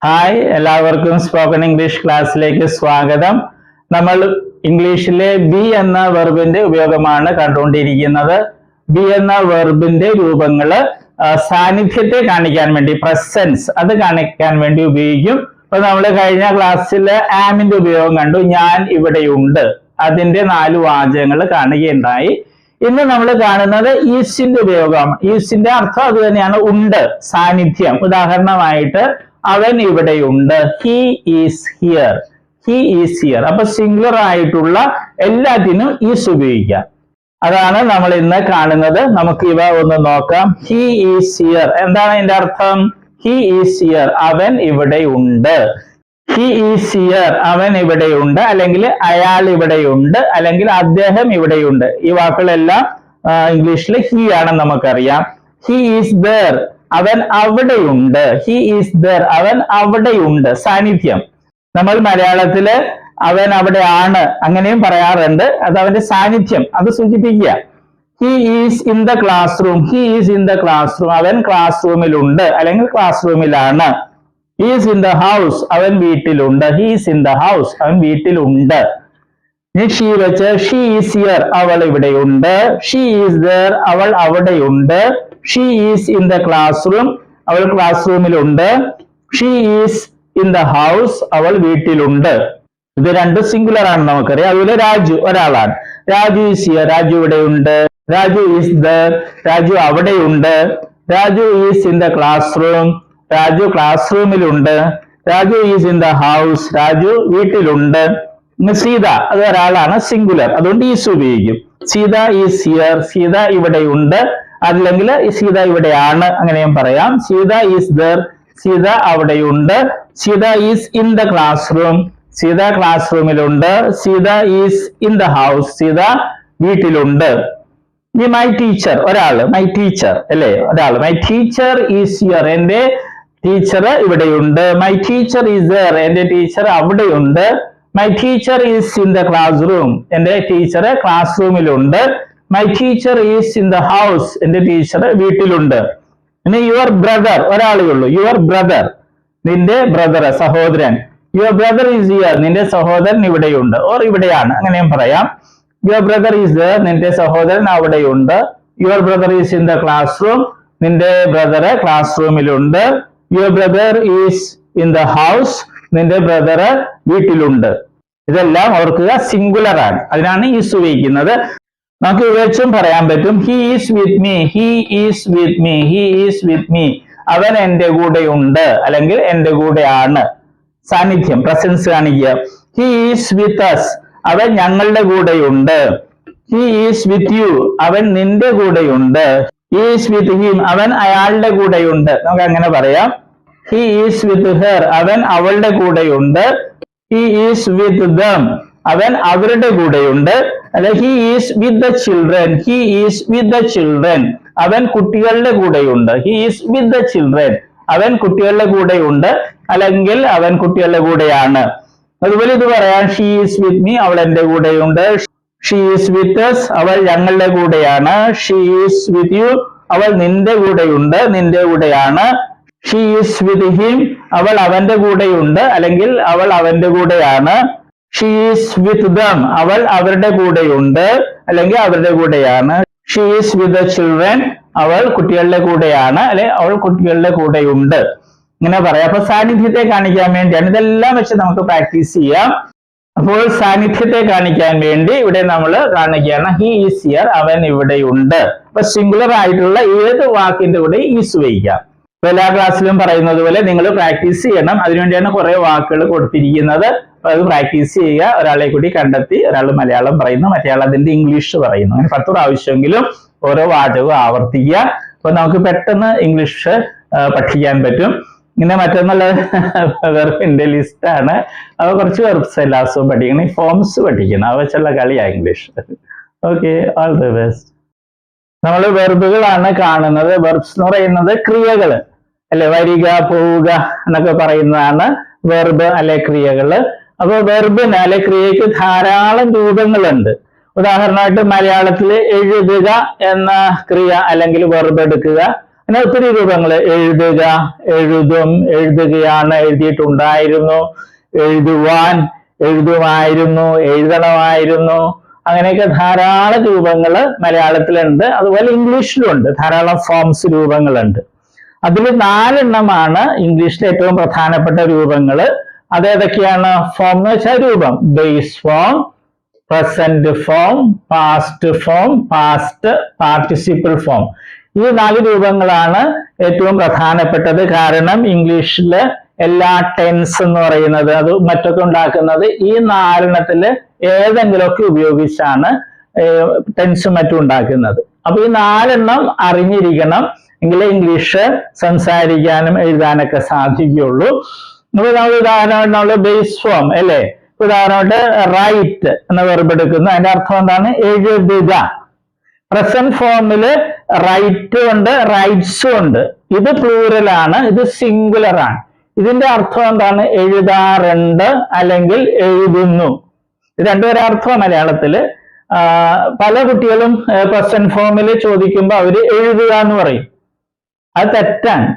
Hi, എല്ലാവർക്കും spoken English ക്ലാസ്സിലേക്ക് സ്വാഗതം. നമ്മൾ ഇംഗ്ലീഷിലെ ബി എന്ന വെർബിന്റെ ഉപയോഗമാണ് കണ്ടുകൊണ്ടിരിക്കുന്നത്. ബി എന്ന വെർബിന്റെ രൂപങ്ങള് സാന്നിധ്യത്തെ കാണിക്കാൻ വേണ്ടി, പ്രസൻസ് അത് കാണിക്കാൻ വേണ്ടി ഉപയോഗിക്കും. അപ്പൊ നമ്മൾ കഴിഞ്ഞ ക്ലാസ്സിൽ ആമിന്റെ ഉപയോഗം കണ്ടു. ഞാൻ ഇവിടെയുണ്ട്, അതിന്റെ 4 വാചകങ്ങൾ കാണുകയുണ്ടായി. ഇന്ന് നമ്മൾ കാണുന്നത് ഈസിന്റെ ഉപയോഗം. ഈസിന്റെ അർത്ഥം അത് തന്നെയാണ്, ഉണ്ട്, സാന്നിധ്യം. ഉദാഹരണമായിട്ട് അവൻ ഇവിടെയുണ്ട്, he is here, he is here. അപ്പൊ സിംഗുലർ ആയിട്ടുള്ള എല്ലാത്തിനും ഈസ് ഉപയോഗിക്കാം. അതാണ് നമ്മൾ ഇന്ന് കാണുന്നത്. നമുക്ക് ഇവ ഒന്ന് നോക്കാം. ഹി ഈസ് ഹിയർ, എന്താണ് അതിന്റെ അർത്ഥം? ഹി ഈസ് ഹിയർ, അവൻ ഇവിടെയുണ്ട്. ഹി ഈസ് ഹിയർ, അവൻ ഇവിടെയുണ്ട്, അല്ലെങ്കിൽ അയാൾ ഇവിടെയുണ്ട്, അല്ലെങ്കിൽ അദ്ദേഹം ഇവിടെയുണ്ട്. ഈ വാക്കുകളെല്ലാം ഇംഗ്ലീഷിൽ ഹി ആണെന്ന് നമുക്കറിയാം. ഹി ഈസ് ദേർ, അവൻ അവിടെയുണ്ട്. ഹി ഈസ് ദേർ, അവൻ അവിടെയുണ്ട്, സാന്നിധ്യം. നമ്മൾ മലയാളത്തില് അവൻ അവിടെയാണ് അങ്ങനെയും പറയാറുണ്ട്. അത് അവന്റെ സാന്നിധ്യം, അത് സൂചിപ്പിക്കുക. He is in the classroom, he is in the classroom, അവൻ ക്ലാസ് റൂമിലുണ്ട്, അല്ലെങ്കിൽ ക്ലാസ് റൂമിലാണ്. He is in the house, അവൻ വീട്ടിലുണ്ട്. He is in the house, അവൻ വീട്ടിലുണ്ട്. ഷീ വെച്ച് ഷീ ഈസ് ഹിയർ, അവൾ ഇവിടെയുണ്ട്. ഷീ ഈസ് ദേർ, അവൾ അവിടെയുണ്ട്. She is in the classroom, അവൾ ക്ലാസ് റൂമിലുണ്ട്. She is in the house, അവൾ വീട്ടിലുണ്ട്. ഇത് രണ്ട് സിംഗുലർ ആണ് നമുക്കറിയാം. അതുപോലെ രാജു ഒരാളാണ്. രാജു ഈസ് ഹിയർ, രാജു ഇവിടെയുണ്ട്. രാജു ഈസ് ദേർ, രാജു അവിടെയുണ്ട്. Raju is in the classroom, Raju class റൂമിലുണ്ട്. Raju is in the house, Raju വീട്ടിലുണ്ട്. സീത അത് ഒരാളാണ്, സിംഗുലർ, അതുകൊണ്ട് ഈസ് ഉപയോഗിക്കും. സീത ഈസ് ഹിയർ, സീത ഇവിടെയുണ്ട്, അല്ലെങ്കിൽ സീത ഇവിടെയാണ് അങ്ങനെയും പറയാം. സീത ഈസ് ദേർ, സീത അവിടെയുണ്ട്. Sita is in the classroom, Sita class റൂമിലുണ്ട്. Sita is in the house, Sita വീട്ടിലുണ്ട്. ഈ മൈ ടീച്ചർ ഒരാള്, മൈ ടീച്ചർ അല്ലേ, ഒരാള്. മൈ ടീച്ചർ ഈസ് ഹിയർ, എന്റെ ടീച്ചർ ഇവിടെയുണ്ട്. മൈ ടീച്ചർ ഈസ് ദേർ, എന്റെ ടീച്ചർ അവിടെയുണ്ട്. My teacher is in the classroom, എന്റെ ടീച്ചർ ക്ലാസ് റൂമിലുണ്ട്. My teacher is in the house, എന്റെ ടീച്ചർ വീട്ടിലുണ്ട്. ഇനി യുവർ ബ്രദർ ഒരാളേ ഉള്ളൂ. യുവർ ബ്രദർ, നിന്റെ ബ്രദർ, സഹോദരൻ. യുവർ ബ്രദർ ഈസ് ഹിയർ, നിന്റെ സഹോദരൻ ഇവിടെയുണ്ട്, ഓർ ഇവിടെയാണ് അങ്ങനെയും പറയാം. യുവർ ബ്രദർ ഈസ് ദേർ, നിന്റെ സഹോദരൻ അവിടെയുണ്ട്. Your brother is in the classroom, നിന്റെ ബ്രദർ ക്ലാസ് റൂമിലുണ്ട്. Your brother is in the house, നിന്റെ ബ്രദർ വീട്ടിലുണ്ട്. ഇതെല്ലാം ഓർക്കുക, സിംഗുലർ ആണ്, അതിനാണ് ഈസ് ഉപയോഗിക്കുന്നത്. നമുക്ക് വിവരിച്ചും പറയാൻ പറ്റും. He is with me, he is with me, he is with me, അവൻ എന്റെ കൂടെയുണ്ട്, അല്ലെങ്കിൽ എന്റെ കൂടെയാണ്. സാന്നിധ്യം, പ്രസൻസ് കാണിക്കുക. ഹി ഈസ് വിത്ത് അസ്, അവൻ ഞങ്ങളുടെ കൂടെയുണ്ട്. ഹി ഈസ് വിത്ത് യു, അവൻ നിന്റെ കൂടെയുണ്ട്. ഹി ഈസ് വിത്ത് ഹിം, അവൻ അയാളുടെ കൂടെയുണ്ട്, നമുക്ക് അങ്ങനെ പറയാം. ഹി ഈസ് വിത്ത് ഹെർ, അവൻ അവളുടെ കൂടെയുണ്ട്. ഹി ഈസ് വിത്ത് ദം, അവൻ അവരുടെ കൂടെയുണ്ട്. അല്ലെ he is with the children, he is with the children, അവൻ കുട്ടികളുടെ കൂടെയുണ്ട്. He is with the children, അവൻ കുട്ടികളുടെ കൂടെയുണ്ട്, അല്ലെങ്കിൽ അവൻ കുട്ടികളുടെ കൂടെയാണ്. അതുപോലെ ഇത് പറയാം. ഷീ ഈസ് വിത്ത് മീ, അവൾ എന്റെ കൂടെയുണ്ട്. ഷീ ഈസ് വിത്ത് us, അവൾ ഞങ്ങളുടെ കൂടെയാണ്. ഷീ ഈസ് വിത്ത് യു, അവൾ നിന്റെ കൂടെയുണ്ട്, നിന്റെ കൂടെയാണ്. ഷീ ഈസ് വിത്ത് ഹിം, അവൾ അവന്റെ കൂടെയുണ്ട്, അല്ലെങ്കിൽ അവൾ അവന്റെ കൂടെയാണ്. ഷീ ഈസ് വിത്ത് ദം, അവൾ അവരുടെ കൂടെയുണ്ട്, അല്ലെങ്കിൽ അവരുടെ കൂടെയാണ്. She is with the children, അവൾ കുട്ടികളുടെ കൂടെയാണ്, അല്ലെ അവൾ കുട്ടികളുടെ കൂടെയുണ്ട്. ഇങ്ങനെ പറയാം. അപ്പൊ സാന്നിധ്യത്തെ കാണിക്കാൻ വേണ്ടിയാണ്. ഇതെല്ലാം വെച്ച് നമുക്ക് പ്രാക്ടീസ് ചെയ്യാം. അപ്പോൾ സാന്നിധ്യത്തെ കാണിക്കാൻ വേണ്ടി ഇവിടെ നമ്മൾ കാണിക്കുകയാണ്. ഹി ഈസ് ഹിയർ, അവൻ ഇവിടെയുണ്ട്. അപ്പൊ സിംഗുലർ ആയിട്ടുള്ള ഏത് വാക്കിന്റെ കൂടെ ഈസ് ഉപയോഗിക്കാം. അപ്പൊ എല്ലാ ക്ലാസ്സിലും പറയുന്നത് പോലെ നിങ്ങൾ പ്രാക്ടീസ് ചെയ്യണം. അതിനുവേണ്ടിയാണ് കുറെ വാക്കുകൾ കൊടുത്തിരിക്കുന്നത്. അപ്പൊ അത് പ്രാക്ടീസ് ചെയ്യുക. ഒരാളെ കൂടി കണ്ടെത്തി, ഒരാൾ മലയാളം പറയുന്നു, മറ്റേയാൾ അതിന്റെ ഇംഗ്ലീഷ് പറയുന്നു. അങ്ങനെ 10 പ്രാവശ്യമെങ്കിലും ഓരോ വാചകവും ആവർത്തിക്കുക. അപ്പൊ നമുക്ക് പെട്ടെന്ന് ഇംഗ്ലീഷ് പഠിക്കാൻ പറ്റും. ഇങ്ങനെ മറ്റൊന്നുള്ള വെർബിന്റെ ലിസ്റ്റ് ആണ്. അവ കുറച്ച് വെർബ്സ് എല്ലാസും പഠിക്കണം, ഈ ഫോംസ് പഠിക്കണം. അവ വെച്ചുള്ള കളിയാണ് English. Okay, all the best. നമ്മൾ വെർബുകളാണ് കാണുന്നത്. വെർബ്സ് എന്ന് പറയുന്നത് ക്രിയകള് അല്ലെ, വരിക, പോവുക എന്നൊക്കെ പറയുന്നതാണ് വെർബ് അല്ലെ ക്രിയകള്. അപ്പൊ വെർബിന് അല്ലെ ക്രിയക്ക് ധാരാളം രൂപങ്ങളുണ്ട്. ഉദാഹരണമായിട്ട് മലയാളത്തിൽ എഴുതുക എന്ന ക്രിയ അല്ലെങ്കിൽ വെർബ് എടുക്കുക, അങ്ങനെ ഒത്തിരി രൂപങ്ങൾ. എഴുതുക, എഴുതും, എഴുതുകയാണ്, എഴുതിയിട്ടുണ്ടായിരുന്നു, എഴുതുവാൻ, എഴുതുമായിരുന്നു, എഴുതണമായിരുന്നു. അങ്ങനെയൊക്കെ ധാരാളം രൂപങ്ങൾ മലയാളത്തിലുണ്ട്. അതുപോലെ ഇംഗ്ലീഷിലുണ്ട് ധാരാളം ഫോംസ്, രൂപങ്ങളുണ്ട്. അതിൽ 4 എണ്ണമാണ് ഇംഗ്ലീഷിലെ ഏറ്റവും പ്രധാനപ്പെട്ട രൂപങ്ങൾ. അതേതൊക്കെയാണ്? ഫോം എന്ന് വെച്ചാൽ രൂപം. Base form, present form, past form, past participle form. ഈ 4 രൂപങ്ങളാണ് ഏറ്റവും പ്രധാനപ്പെട്ടത്. കാരണം ഇംഗ്ലീഷില് എല്ലാ ടെൻസ് എന്ന് പറയുന്നത് അത് മറ്റൊക്കെ ഉണ്ടാക്കുന്നത് ഈ 4 എണ്ണത്തില് ഏതെങ്കിലുമൊക്കെ ഉപയോഗിച്ചാണ് ടെൻസും മറ്റും ഉണ്ടാക്കുന്നത്. അപ്പൊ ഈ 4 എണ്ണം അറിഞ്ഞിരിക്കണം, എങ്കിലേ ഇംഗ്ലീഷ് സംസാരിക്കാനും എഴുതാനൊക്കെ സാധിക്കുകയുള്ളൂ. അപ്പൊ നമ്മൾ ഉദാഹരണമായിട്ട് ബേസ് ഫോം അല്ലേ, ഉദാഹരണമായിട്ട് റൈറ്റ് എന്ന വെർബ് എടുക്കുന്നു. അതിന്റെ അർത്ഥം എന്താണ്? എഴുതുക. പ്രസന്റ് ഫോമില് റൈറ്റ് ഉണ്ട്, റൈറ്റ്സും ഉണ്ട്. ഇത് പ്ലൂറലാണ്, ഇത് സിംഗുലർ ആണ്. ഇതിന്റെ അർത്ഥം എന്താണ്? എഴുതാറുണ്ട് അല്ലെങ്കിൽ എഴുതുന്നു. ഇത് രണ്ടുപേരെ അർത്ഥം മലയാളത്തില്. പല കുട്ടികളും പ്രസന്റ് ഫോമിൽ ചോദിക്കുമ്പോൾ അവര് എഴുതുക എന്ന് പറയും. അത് തെറ്റാണ്.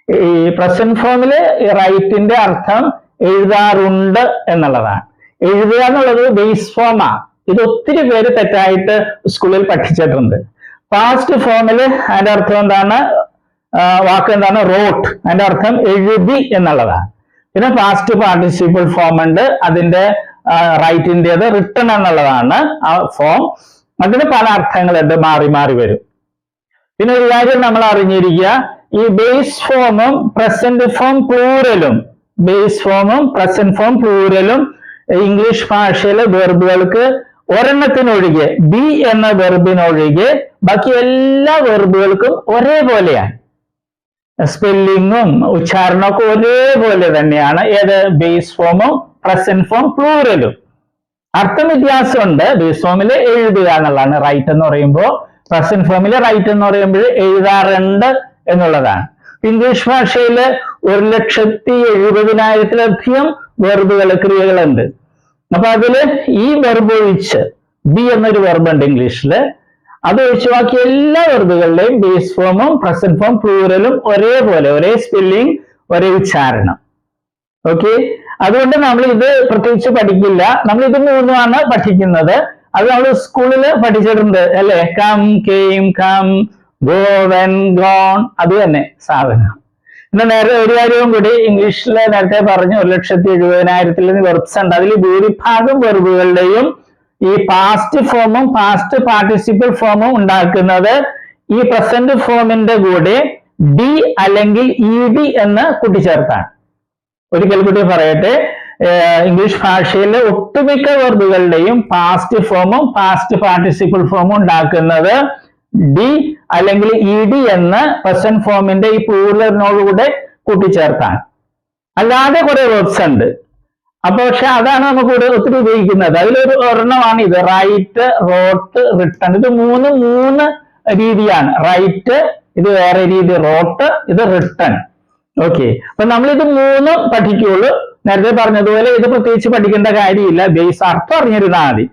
ഈ പ്രസന്റ് ഫോമില് റൈറ്റിന്റെ അർത്ഥം എഴുതാറുണ്ട് എന്നുള്ളതാണ്. എഴുതുക എന്നുള്ളത് ബേസ് ഫോമാ. ഇത് ഒത്തിരി പേര് തെറ്റായിട്ട് സ്കൂളിൽ പഠിച്ചിട്ടുണ്ട്. പാസ്റ്റ് ഫോമില് അതിന്റെ അർത്ഥം എന്താണ്? വാക്ക് എന്താണ്? റോട്ട്. അതിന്റെ അർത്ഥം എഴുതി എന്നുള്ളതാണ്. പിന്നെ പാസ്റ്റ് പാർട്ടിസിപ്പിൾ ഫോം ഉണ്ട്, അതിന്റെ റൈറ്റിൻ്റെത് റിട്ടൺ എന്നുള്ളതാണ് ആ ഫോം. അതിന് പല അർത്ഥങ്ങളുണ്ട്, മാറി മാറി വരും. പിന്നെ ഒരു കാര്യം നമ്മൾ അറിഞ്ഞിരിക്കുക, ഈ ബേസ് ഫോമും പ്രസന്റ് ഫോം പ്ലൂറലും, ബേസ് ഫോമും പ്രസന്റ് ഫോം പ്ലൂറലും ഇംഗ്ലീഷ് ഭാഷയിലെ വെർബുകൾക്ക് ഒരെണ്ണത്തിനൊഴികെ, ബി എന്ന വെർബിനൊഴികെ ബാക്കി എല്ലാ വെർബുകൾക്കും ഒരേപോലെയാണ്. സ്പെല്ലിങ്ങും ഉച്ചാരണമൊക്കെ ഒരേപോലെ തന്നെയാണ്. ഏത്? ബേസ് ഫോമും പ്രസന്റ് ഫോം പ്ലൂറലും. അർത്ഥം വ്യത്യാസമുണ്ട്. ബേസ് ഫോമിൽ എഴുതുക എന്നുള്ളതാണ് റൈറ്റ് എന്ന് പറയുമ്പോൾ, പ്രസന്റ് ഫോമിൽ റൈറ്റ് എന്ന് പറയുമ്പോൾ എഴുതാറുണ്ട് എന്നുള്ളതാണ്. ഇംഗ്ലീഷ് ഭാഷയിൽ 1,70,70,000-ലധികം വെർബുകൾ, ക്രിയകളുണ്ട്. അപ്പൊ അതില് ഈ വെർബ് ഒഴിച്ച്, ബി എന്നൊരു വെർബ് ഉണ്ട് ഇംഗ്ലീഷില്, അത് ഒഴിച്ച് ബാക്കി എല്ലാ വെർബുകളുടെയും ബേസ് ഫോമും പ്രസന്റ് ഫോം പ്ലൂറലും ഒരേപോലെ, ഒരേ സ്പെല്ലിംഗ്, ഒരേ ഉച്ചാരണം. ഓക്കെ, അതുകൊണ്ട് നമ്മൾ ഇത് പ്രത്യേകിച്ച് പഠിക്കില്ല. നമ്മൾ ഇത് 3 പഠിക്കുന്നത്. അത് നമ്മൾ സ്കൂളിൽ പഠിച്ചിട്ടുണ്ട് അല്ലെ. Come, came, come, go, went, gone, അത് തന്നെ സാധനം. പിന്നെ നേരെ ഒരു കാര്യവും കൂടി, ഇംഗ്ലീഷിൽ നേരത്തെ പറഞ്ഞു 1,70,70,000 വെർബ്സ് ഉണ്ട്. അതിൽ ഭൂരിഭാഗം വെർബുകളുടെയും ഈ പാസ്റ്റ് ഫോമും പാസ്റ്റ് പാർട്ടിസിപ്പിൾ ഫോമും ഉണ്ടാക്കുന്നത് ഈ പ്രസന്റ് ഫോമിന്റെ കൂടെ ഡി അല്ലെങ്കിൽ ഇ ഡി എന്ന് കൂട്ടിച്ചേർത്താണ്. ഒരിക്കൽ കൂടി പറയട്ടെ, ഇംഗ്ലീഷ് ഭാഷയിലെ ഒട്ടുമിക്ക വെർബുകളുടെയും പാസ്റ്റ് ഫോമും പാസ്റ്റ് പാർട്ടിസിപ്പിൾ ഫോമും ഉണ്ടാക്കുന്നത് ഡി അല്ലെങ്കിൽ ഇ ഡി എന്ന് പ്രസന്റ് ഫോമിന്റെ ഈ പ്ലൂറലിനോടുകൂടെ കൂട്ടിച്ചേർത്താണ്. അല്ലാതെ കുറെ വെർബ്സ് ഉണ്ട്. അപ്പൊ പക്ഷെ അതാണ് നമുക്ക് ഒത്തിരി ഉപയോഗിക്കുന്നത്. അതിലൊരു ഒരെണ്ണമാണ് ഇത്, റൈറ്റ്, റോട്ട്, റിട്ടൺ. ഇത് മൂന്ന് രീതിയാണ്. റൈറ്റ് ഇത് വേറെ രീതി, റോട്ട് ഇത് റിട്ടൺ. ഓക്കെ, അപ്പൊ നമ്മൾ ഇത് 3 പഠിക്കുള്ളൂ. നേരത്തെ പറഞ്ഞതുപോലെ ഇത് പ്രത്യേകിച്ച് പഠിക്കേണ്ട കാര്യമില്ല, ബേസ് അർത്ഥം അറിഞ്ഞിരുന്നാൽ മതി.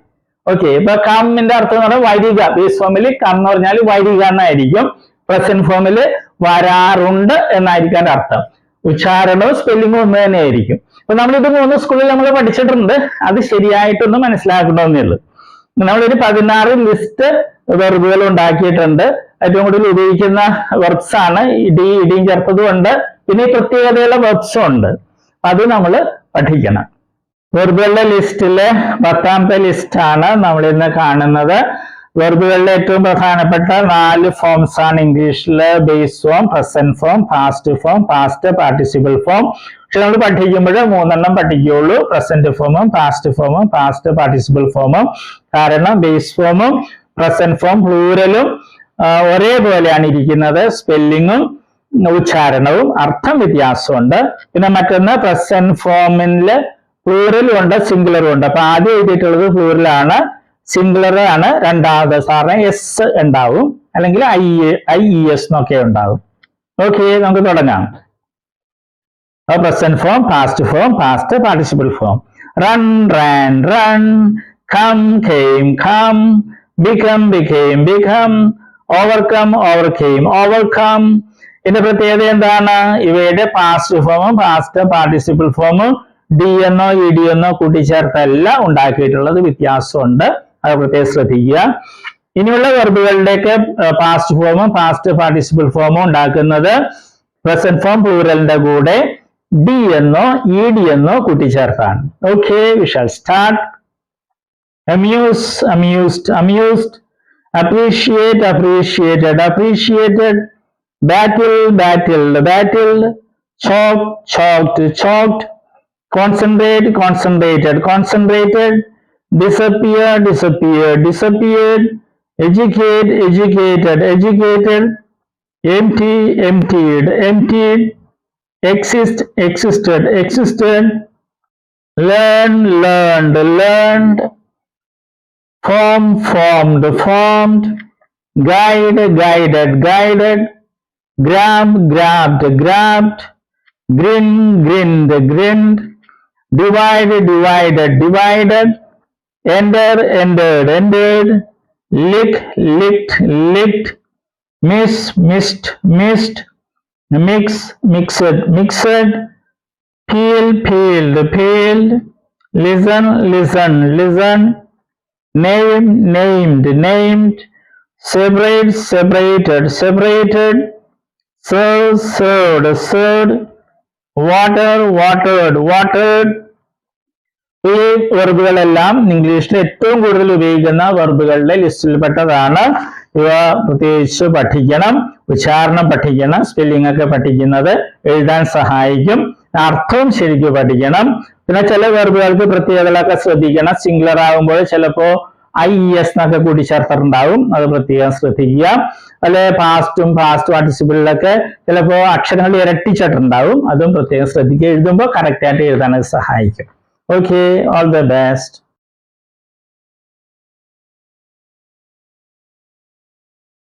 ഓക്കെ, ഇപ്പൊ കമ്മിന്റെ അർത്ഥം എന്ന് പറഞ്ഞാൽ വരിക. ബേസ് ഫോമിൽ കം എന്ന് പറഞ്ഞാൽ വരിക എന്നായിരിക്കും. പ്രസന്റ് ഫോമിൽ വരാറുണ്ട് എന്നായിരിക്കും അർത്ഥം. ഉച്ചാരണവും സ്പെല്ലിങ്ങും ഒന്ന് തന്നെ ആയിരിക്കും. അപ്പൊ നമ്മളിത് 3 സ്കൂളിൽ നമ്മൾ പഠിച്ചിട്ടുണ്ട്. അത് ശരിയായിട്ടൊന്ന് മനസ്സിലാക്കണമെന്നേ ഉള്ളൂ. നമ്മളൊരു 16 ലിസ്റ്റ് വെർബുകൾ ഉണ്ടാക്കിയിട്ടുണ്ട്. ഏറ്റവും കൂടുതൽ ഉപയോഗിക്കുന്ന വെർബ്സ് ആണ്. ഡി, ഇടിയും ചേർത്തതും ഉണ്ട്. പിന്നെ ഈ പ്രത്യേകതയുള്ള വെർബ്സും ഉണ്ട്. അത് നമ്മൾ പഠിക്കണം. വെർബുകളുടെ ലിസ്റ്റിലെ 10ാമത്തെ ലിസ്റ്റാണ് നമ്മൾ ഇന്ന് കാണുന്നത്. വെർബുകളിലെ ഏറ്റവും പ്രധാനപ്പെട്ട 4 ഫോംസ് ആണ് ഇംഗ്ലീഷില്. Base form, present form, past form, past participle form. പക്ഷെ നമ്മൾ പഠിക്കുമ്പോൾ 3 പഠിക്കുകയുള്ളൂ, പ്രസന്റ് ഫോമും പാസ്റ്റ് ഫോമും പാസ്റ്റ് പാർട്ടിസിപ്പിൾ ഫോമും. കാരണം ബേസ് ഫോമും പ്രസന്റ് ഫോം പ്ലൂറലും ഒരേപോലെയാണ് ഇരിക്കുന്നത്. സ്പെല്ലിങ്ങും ഉച്ചാരണവും അർത്ഥം വ്യത്യാസമുണ്ട്. പിന്നെ മറ്റൊന്ന് പ്രസന്റ് ഫോമില് പ്ലൂറലും ഉണ്ട്, സിംഗുലറും ഉണ്ട്. അപ്പൊ ആദ്യം എഴുതിയിട്ടുള്ളത് പ്ലൂറലാണ്, സിംഗുലർ ആണ് രണ്ടാമത്. സാറിന് എസ് ഉണ്ടാവും, അല്ലെങ്കിൽ IES എന്നൊക്കെ ഉണ്ടാവും. ഓക്കെ, നമുക്ക് തുടങ്ങാം. Present form, past form, past participle form. Run, ran, run. Come, came, come. Become, became, become. Overcome, overcame, overcome. ഇതിന്റെ പ്രത്യേകത എന്താണ്? ഇവയുടെ പാസ്റ്റ് ഫോമും പാസ്റ്റ് പാർട്ടിസിപ്പിൾ ഫോമും ഡി എന്നോ ഇ ഡി എന്നോ കൂട്ടിച്ചേർത്തല്ല ഉണ്ടാക്കിയിട്ടുള്ളത്, വ്യത്യാസമുണ്ട്. അത് പ്രത്യേകം ശ്രദ്ധിക്കുക. ഇനിയുള്ള വെർബുകളുടെയൊക്കെ പാസ്റ്റ് ഫോമും പാസ്റ്റ് പാർട്ടിസിപ്പിൾ ഫോമും ഉണ്ടാക്കുന്നത് പ്രസന്റ് ഫോം പ്ലൂറലിന്റെ കൂടെ ഡി എന്നോ ഇ ഡി എന്നോ കൂട്ടിച്ചേർത്താണ്. Okay, we shall start. Amuse, amused, amused. Appreciate, appreciated, appreciated. Battle, battled, battled. Choke, choked, choked. Concentrate, concentrated, concentrated. Disappear, disappeared, disappeared. Educate, educated, educated. Empty, emptied, emptied. Exist, existed, existed. Learn, learned, learned. Form, formed, formed. Guide, guided, guided. Grab, grabbed, grabbed. Grin, grinned, grinned. Divide, divided, divided. Enter, entered, entered. Lick, licked, licked. Miss, missed, missed. Mix, mixed, mixed. Peel, peeled, peeled. Listen, listened, listened. Name, named, named. Separate, separated, separated. Serve, served, served. Water, watered, watered. ഈ വെർബുകളെല്ലാം ഇംഗ്ലീഷിൽ ഏറ്റവും കൂടുതൽ ഉപയോഗിക്കുന്ന വെർബുകളുടെ ലിസ്റ്റിൽപ്പെട്ടതാണ്. ഇവ പ്രത്യേകിച്ച് പഠിക്കണം, ഉച്ചാരണം പഠിക്കണം, സ്പെല്ലിംഗ് ഒക്കെ പഠിക്കുന്നത് എഴുതാൻ സഹായിക്കും, അർത്ഥവും ശരിക്കും പഠിക്കണം. പിന്നെ ചില വെർബുകൾക്ക് പ്രത്യേകതകളൊക്കെ ശ്രദ്ധിക്കണം. സിംഗുലർ ആകുമ്പോൾ ചിലപ്പോ IES എന്നൊക്കെ കൂടി ചേർത്തിട്ടുണ്ടാവും, അത് പ്രത്യേകം ശ്രദ്ധിക്കുക. അല്ലെ പാസ്റ്റും പാസ്റ്റ് പാർട്ടിസിപ്പിളിലൊക്കെ ചിലപ്പോ അക്ഷരങ്ങൾ ഇരട്ടിച്ചിട്ടുണ്ടാവും, അതും പ്രത്യേകം ശ്രദ്ധിക്കുക. എഴുതുമ്പോൾ കറക്റ്റ് ആയിട്ട് എഴുതാൻ സഹായിക്കും. Okay, all the best.